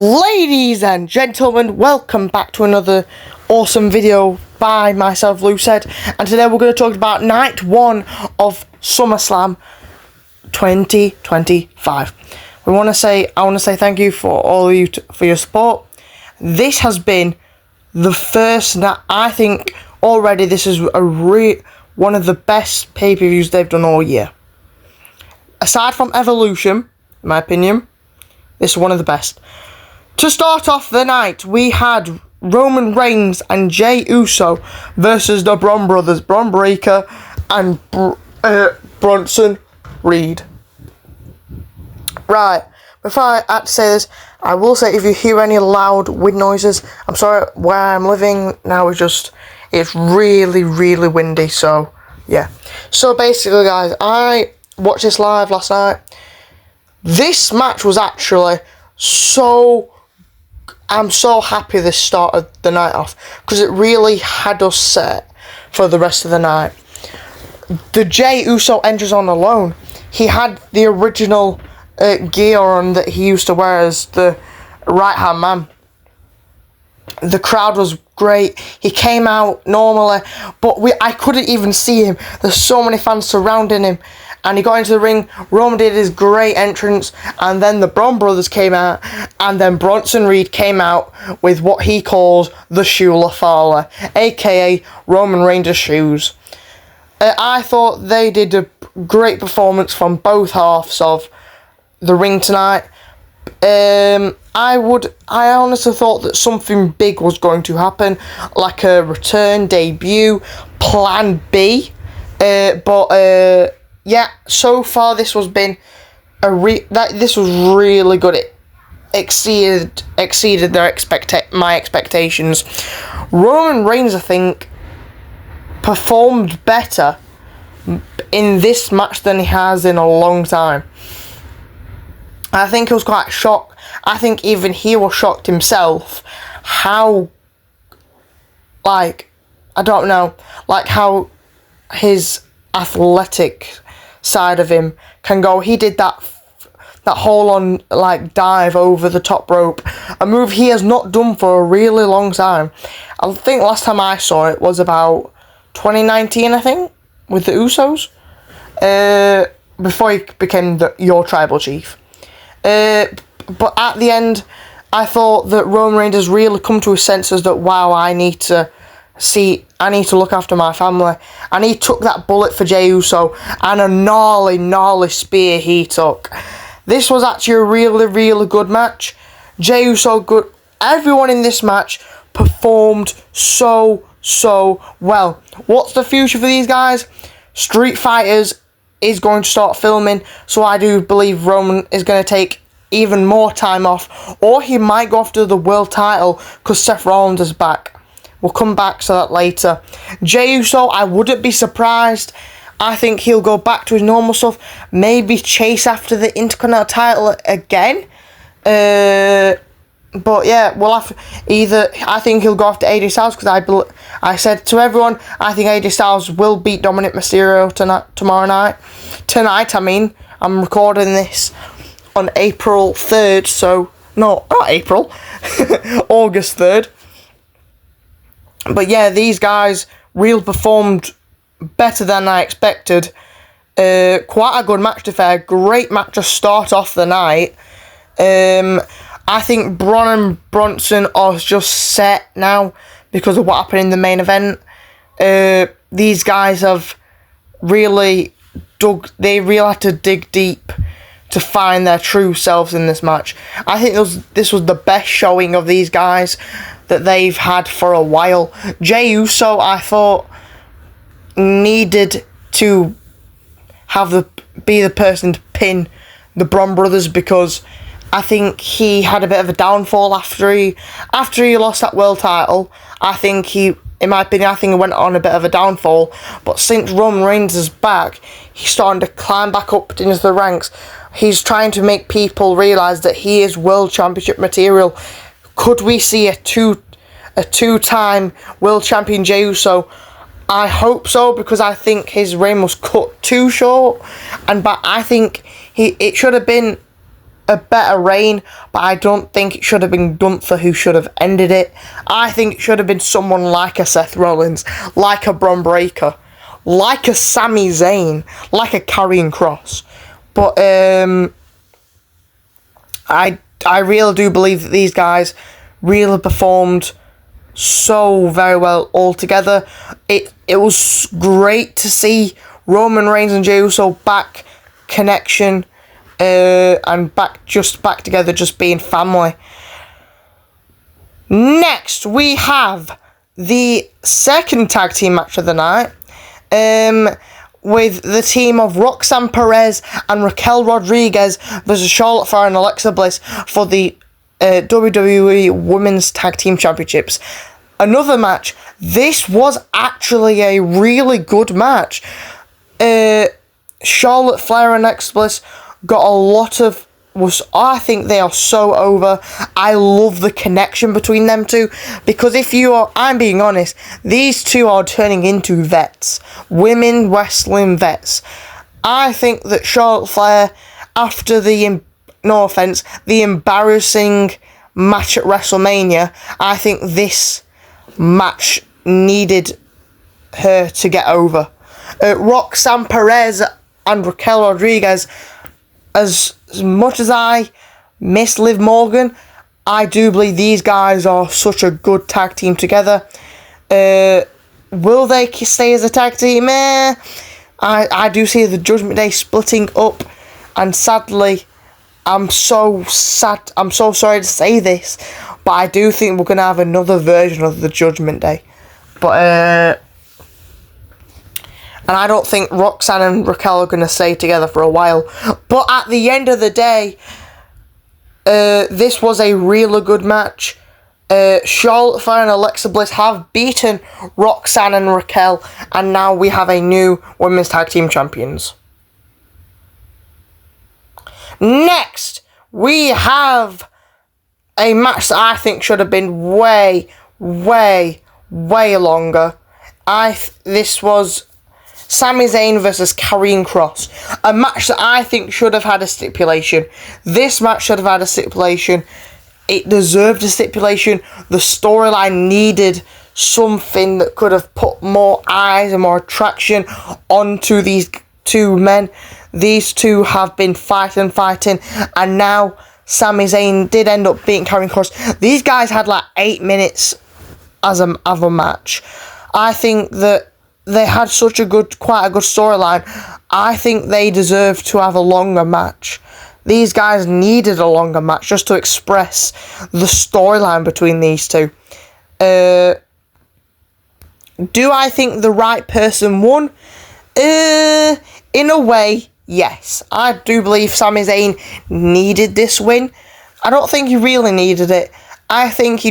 Ladies and gentlemen, welcome back to another awesome video by myself, Lucid, and today we're going to talk about night one of Summerslam 2025. I want to say thank you for all of you for your support. This has been the first night. I think already this is one of the best pay-per-views they've done all year. Aside from Evolution, in my opinion, this is one of the best. To start off the night, we had Roman Reigns and Jey Uso versus the Bron Brothers, Bron Breakker and Bronson Reed. Right, before I have to say this, I will say if you hear any loud wind noises, I'm sorry, where I'm living now it's really, really windy, so yeah. So basically guys, I watched this live last night. This match was actually I'm so happy this started the night off because it really had us set for the rest of the night. The Jey Uso entrance on alone, he had the original gear on that he used to wear as the right hand man. The crowd was great. He came out normally, but I couldn't even see him. There's so many fans surrounding him. And he got into the ring. Roman did his great entrance, and then the Bron Brothers came out, and then Bronson Reed came out with what he calls the Shula Fowler, aka Roman Reigns' shoes. I thought they did a great performance from both halves of the ring tonight. I honestly thought that something big was going to happen, like a return debut, Plan B, yeah, so far this was been this was really good. It exceeded my expectations. Roman Reigns, I think, performed better in this match than he has in a long time. I think he was quite shocked. I think even he was shocked himself how, how his athletic side of him can go. He did that whole on dive over the top rope, a move he has not done for a really long time. I think last time I saw it was about 2019, I think, with the Usos, before he became your tribal chief. But at the end, I thought that Roman Reigns has really come to his senses that, wow, I need to look after my family. And he took that bullet for Jey Uso, and a gnarly spear he took. This was actually a really, really good match. Jey Uso good. Everyone in this match performed so well. What's the future for these guys? Street Fighters is going to start filming, so I do believe Roman is going to take even more time off, or he might go after the world title because Seth Rollins is back. We'll come back to that later. Jey Uso, I wouldn't be surprised. I think he'll go back to his normal stuff. Maybe chase after the Intercontinental title again. But yeah, we'll have I think he'll go after AJ Styles because I said to everyone, I think AJ Styles will beat Dominic Mysterio tomorrow night. Tonight, I mean. I'm recording this on April 3rd, so... No, not April. August 3rd. But yeah, these guys really performed better than I expected. Quite a good match to fair. Great match to start off the night. I think Bron and Bronson are just set now because of what happened in the main event. These guys have really they really had to dig deep to find their true selves in this match. I think this was the best showing of these guys that they've had for a while. Jey Uso, I thought, needed to be the person to pin the Bron Brothers because I think he had a bit of a downfall after he lost that world title. I think in my opinion, he went on a bit of a downfall. But since Roman Reigns is back, he's starting to climb back up into the ranks. He's trying to make people realise that he is world championship material. Could we see a two-time world champion Jey Uso? I hope so, because I think his reign was cut too short, but I think it should have been a better reign, but I don't think it should have been Gunther who should have ended it. I think it should have been someone like a Seth Rollins, like a Braun Breaker, like a Sami Zayn, like a Karrion Kross. But I really do believe that these guys really performed so very well all together. It was great to see Roman Reigns and Jey Uso back connection and back together, just being family. Next, we have the second tag team match of the night, with the team of Roxanne Perez and Raquel Rodriguez versus Charlotte Flair and Alexa Bliss for the WWE Women's Tag Team Championships. Another match. This was actually a really good match. Charlotte Flair and Alexa Bliss got a lot of... I think they are so over. I love the connection between them two, because I'm being honest, these two are turning into vets, women wrestling vets. I think that Charlotte Flair, after no offense, the embarrassing match at WrestleMania, I think this match needed her to get over. Roxanne Perez and Raquel Rodriguez, as much as I miss Liv Morgan, I do believe these guys are such a good tag team together. Will they stay as a tag team? I do see the Judgment Day splitting up, and sadly, I'm so sad. I'm so sorry to say this, but I do think we're going to have another version of the Judgment Day. But and I don't think Roxanne and Raquel are going to stay together for a while. But at the end of the day, this was a really good match. Charlotte Flair and Alexa Bliss have beaten Roxanne and Raquel, and now we have a new Women's Tag Team Champions. Next, we have a match that I think should have been way longer. This was Sami Zayn versus Karrion Kross. A match that I think should have had a stipulation. This match should have had a stipulation. It deserved a stipulation. The storyline needed something that could have put more eyes and more attraction onto these two men. These two have been fighting, and now Sami Zayn did end up beating Karrion Kross. These guys had like 8 minutes as a match. I think that they had quite a good storyline. I think they deserve to have a longer match. These guys needed a longer match just to express the storyline between these two. Do I think the right person won? In a way, yes. I do believe Sami Zayn needed this win. I don't think he really needed it. I think he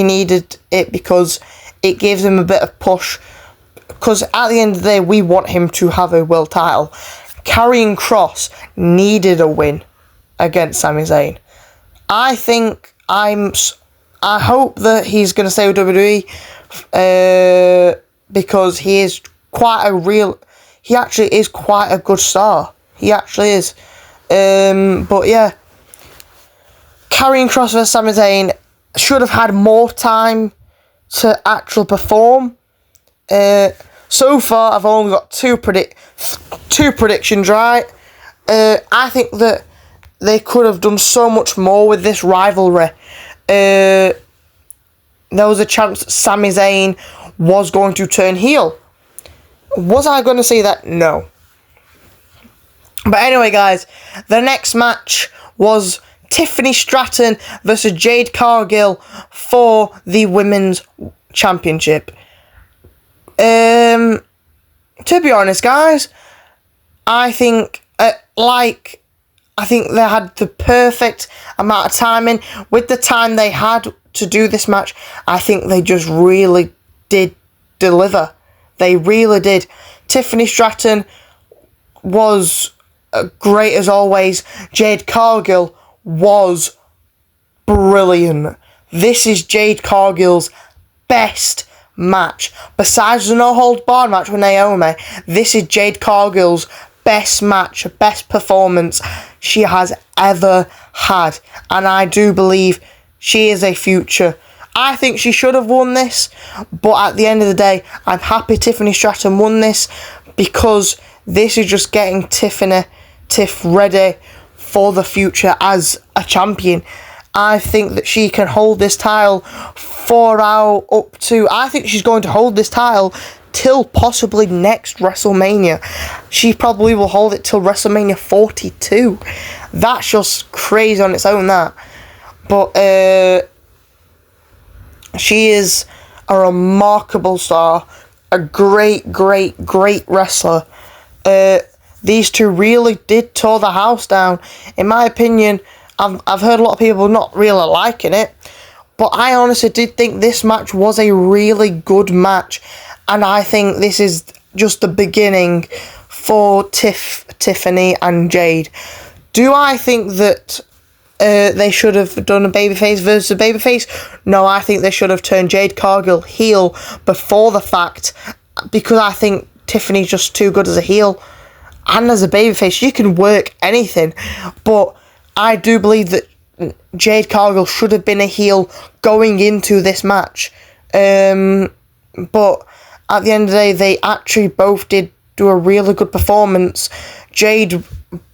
needed it because it gives him a bit of push. Because at the end of the day, we want him to have a world title. Karrion Kross needed a win against Sami Zayn. I hope that he's going to stay with WWE because he actually is quite a good star. He actually is. But yeah, Karrion Kross versus Sami Zayn should have had more time to actually perform. So far, I've only got two predictions right. I think that they could have done so much more with this rivalry. There was a chance that Sami Zayn was going to turn heel. Was I going to say that? No. But anyway, guys, the next match was Tiffany Stratton versus Jade Cargill for the Women's Championship. To be honest, guys, I think they had the perfect amount of timing. With the time they had to do this match, I think they just really did deliver. They really did. Tiffany Stratton was great as always. Jade Cargill was brilliant. This is Jade Cargill's best match. Besides the no holds barred match with Naomi, this is Jade Cargill's best match, best performance. she has ever had. And I do believe she is a future. I think she should have won this, but at the end of the day, I'm happy Tiffany Stratton won this, because this is just getting Tiff ready for the future as a champion. I think that she can hold this title I think she's going to hold this title till possibly next WrestleMania. She probably will hold it till WrestleMania 42. That's just crazy on its own, that. But she is a remarkable star, a great wrestler. These two really did tear the house down. In my opinion, I've heard a lot of people not really liking it, but I honestly did think this match was a really good match, and I think this is just the beginning for Tiffany and Jade. Do I think that they should have done a babyface versus a babyface? No, I think they should have turned Jade Cargill heel before the fact, because I think Tiffany's just too good as a heel. And as a babyface, you can work anything. But I do believe that Jade Cargill should have been a heel going into this match. But at the end of the day, they actually both did do a really good performance. Jade,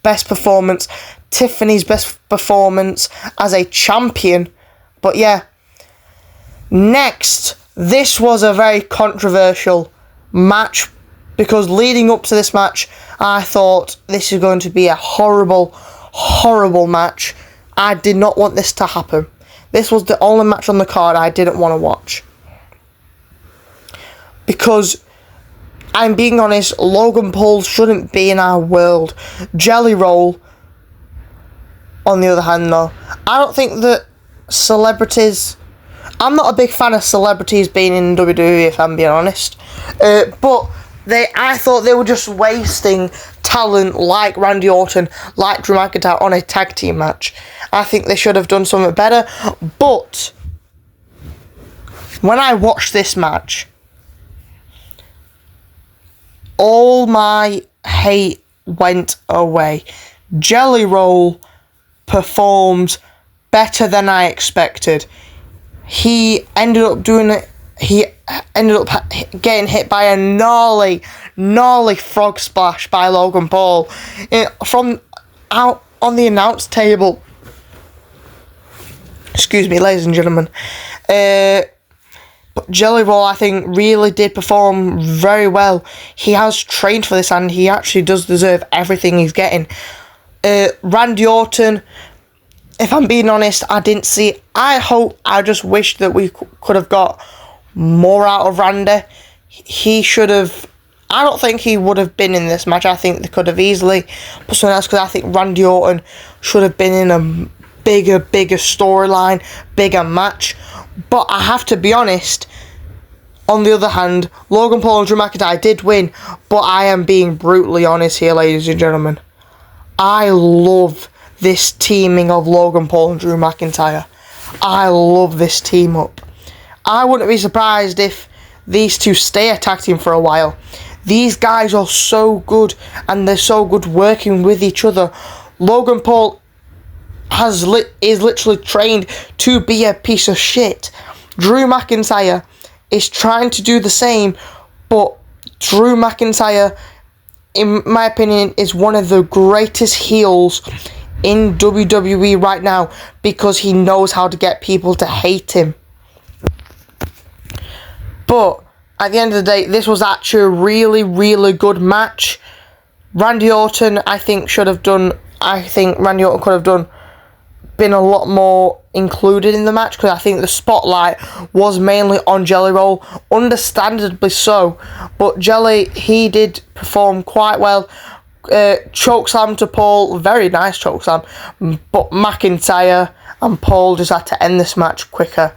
best performance. Tiffany's best performance as a champion. But yeah. Next, this was a very controversial match, because leading up to this match, I thought this is going to be a horrible match. I did not want this to happen. This was the only match on the card I didn't want to watch. Because, I'm being honest, Logan Paul shouldn't be in our world. Jelly Roll, on the other hand, though, I don't think that celebrities... I'm not a big fan of celebrities being in WWE, if I'm being honest. But I thought they were just wasting talent like Randy Orton, like Drew McIntyre on a tag team match. I think they should have done something better. But when I watched this match, all my hate went away. Jelly Roll performed better than I expected. He ended up doing it. He ended up getting hit by a gnarly frog splash by Logan Paul from out on the announce table. Excuse me, ladies and gentlemen. But Jelly Roll, I think, really did perform very well. He has trained for this, and he actually does deserve everything he's getting. Randy Orton, if I'm being honest, I didn't see it. I just wish that we could have got more out of Randy. He should have... I don't think he would have been in this match. I think they could have easily put someone else, because I think Randy Orton should have been in a bigger storyline, bigger match. But I have to be honest, on the other hand, Logan Paul and Drew McIntyre did win, but I am being brutally honest here, ladies and gentlemen. I love this teaming of Logan Paul and Drew McIntyre. I love this team up. I wouldn't be surprised if these two stay a tag team for a while. These guys are so good, and they're so good working with each other. Logan Paul is literally trained to be a piece of shit. Drew McIntyre is trying to do the same, but Drew McIntyre, in my opinion, is one of the greatest heels in WWE right now, because he knows how to get people to hate him. But at the end of the day, this was actually a really good match. Randy Orton, I think Randy Orton could have been a lot more included in the match, because I think the spotlight was mainly on Jelly Roll, understandably so. But Jelly, he did perform quite well. Chokeslam to Paul, very nice chokeslam. But McIntyre and Paul just had to end this match quicker.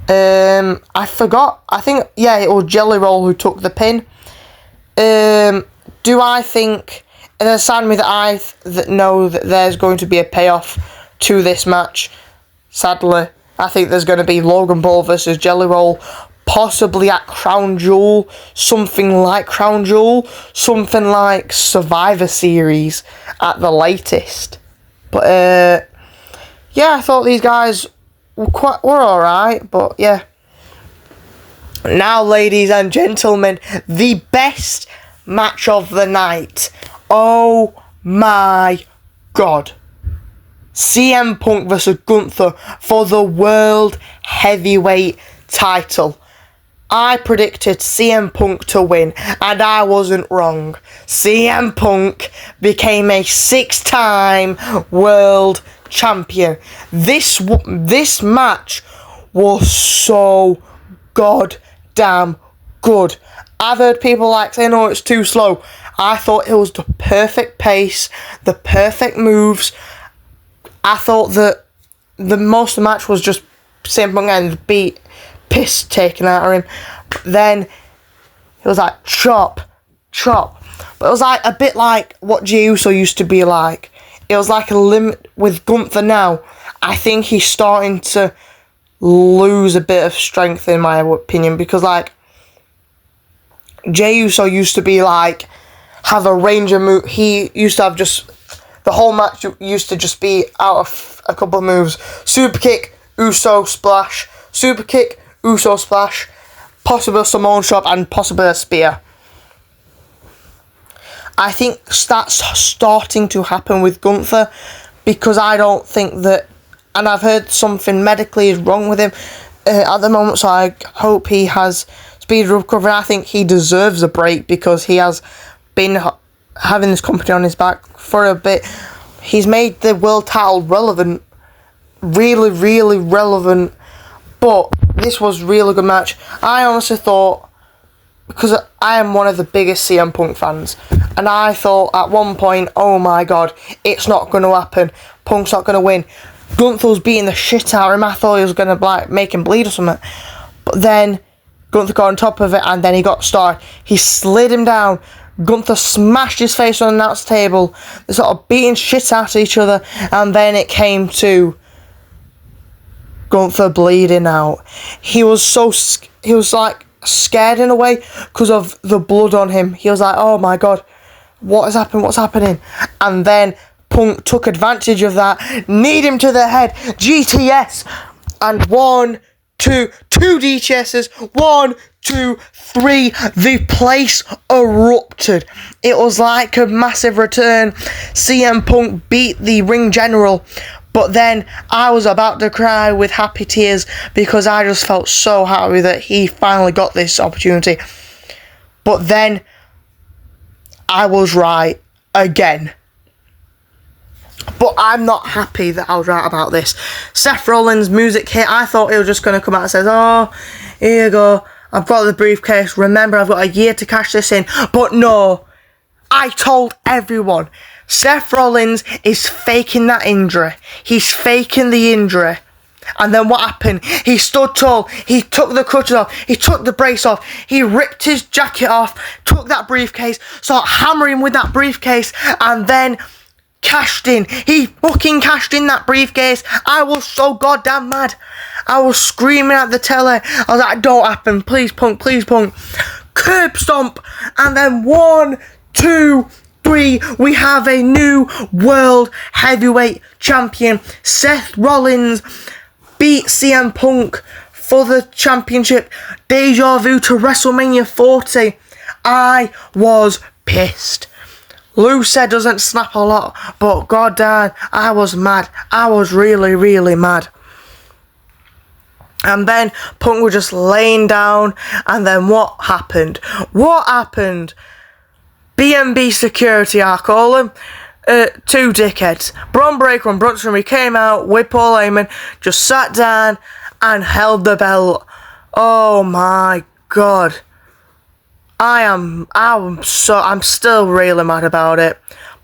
I forgot. I think, yeah, it was Jelly Roll who took the pin. Do I think... And then sadly me that I know that there's going to be a payoff to this match. Sadly, I think there's going to be Logan Paul versus Jelly Roll, possibly at Crown Jewel, something like Crown Jewel, something like Survivor Series at the latest. But yeah, I thought these guys were alright, but yeah. Now, ladies and gentlemen, the best match of the night. Oh my god. CM Punk versus Gunther for the World Heavyweight title. I predicted CM Punk to win, and I wasn't wrong. CM Punk became a 6-time world champion. This match was so goddamn good. I've heard people like saying, "Oh, it's too slow." I thought it was the perfect pace, the perfect moves. I thought that the most of the match was just CM Punk getting the piss taken out of him. Then it was like chop. But it was like a bit like what Jey Uso used to be like. It was like a limit with Gunther now. I think he's starting to lose a bit of strength in my opinion, because like Jey Uso used to be like have a range of moves. He used to have just the whole match used to just be out of a couple of moves. Super kick, Uso splash. Super kick, Uso splash. Possible Samoan drop and possible a spear. I think that's starting to happen with Gunther, because I don't think that, and I've heard something medically is wrong with him at the moment, so I hope he has speed recovery. I think he deserves a break because he has been having this company on his back for a bit. He's made the world title relevant, really relevant, but this was a really good match. I honestly thought, because I am one of the biggest CM Punk fans, and I thought at one point, oh my god, it's not going to happen. Punk's not going to win. Gunther was beating the shit out of him. I thought he was going to like make him bleed or something. But then Gunther got on top of it, and then he got started. He slid him down. Gunther smashed his face on the announce table. They sort of beating shit out of each other, and then it came to Gunther bleeding out. He was like scared in a way because of the blood on him. He was like, oh my god, what's happening? And then Punk took advantage of that, kneed him to the head, GTS, and 2 DTSs, 1, 2, 3, the place erupted. It was like a massive return. CM Punk beat the ring general, but then I was about to cry with happy tears because I just felt so happy that he finally got this opportunity. But then I was right again. But I'm not happy that I was right about this. Seth Rollins' music hit. I thought he was just going to come out and say, oh, here you go, I've got the briefcase. Remember, I've got a year to cash this in. But no, I told everyone, Seth Rollins is faking that injury. He's faking the injury. And then what happened? He stood tall. He took the crutches off. He took the brace off. He ripped his jacket off. Took that briefcase. Started hammering with that briefcase. And then cashed in. He fucking cashed in that briefcase. I was so goddamn mad. I was screaming at the telly. I was like, don't happen. Please, Punk. Please, Punk. Curb stomp. And then 1, 2, 3. We have a new world heavyweight champion. Seth Rollins beat CM Punk for the championship. Deja vu to WrestleMania 40. I was pissed. Lou said doesn't snap a lot, but goddamn, I was mad. I was really mad. And then Punk was just laying down, and then what happened? B&B security, I call them. 2 dickheads. Braun Breaker and Bronson Reed came out with Paul Heyman, just sat down and held the belt. Oh my god. I'm still really mad about it.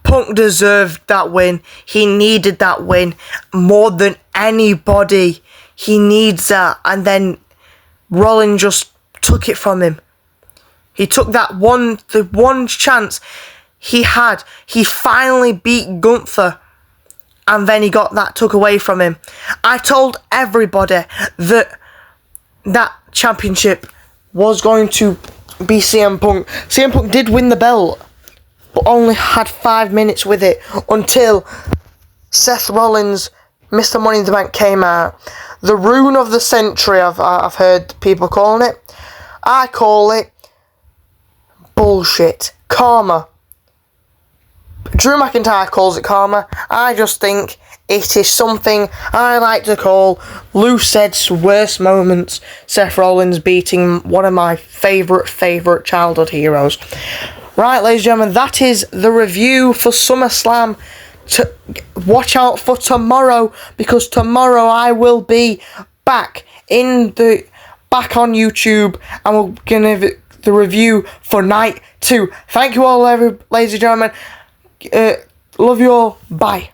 Punk deserved that win. He needed that win more than anybody. He needs that. And then Rollins just took it from him. He took the one chance he had. He finally beat Gunther, and then he got that took away from him. I told everybody that that championship was going to be CM Punk. CM Punk did win the belt, but only had 5 minutes with it until Seth Rollins, Mr. Money in the Bank came out. The rune of the century, I've heard people calling it. I call it bullshit. Karma. Drew McIntyre calls it karma. I just think it is something I like to call loose Ed's worst moments. Seth Rollins beating one of my favourite childhood heroes. Right, ladies and gentlemen, that is the review for SummerSlam. Watch out for tomorrow, because tomorrow I will be back on YouTube, and we're gonna give the review for night 2. Thank you all, ladies and gentlemen. Love you all. Bye.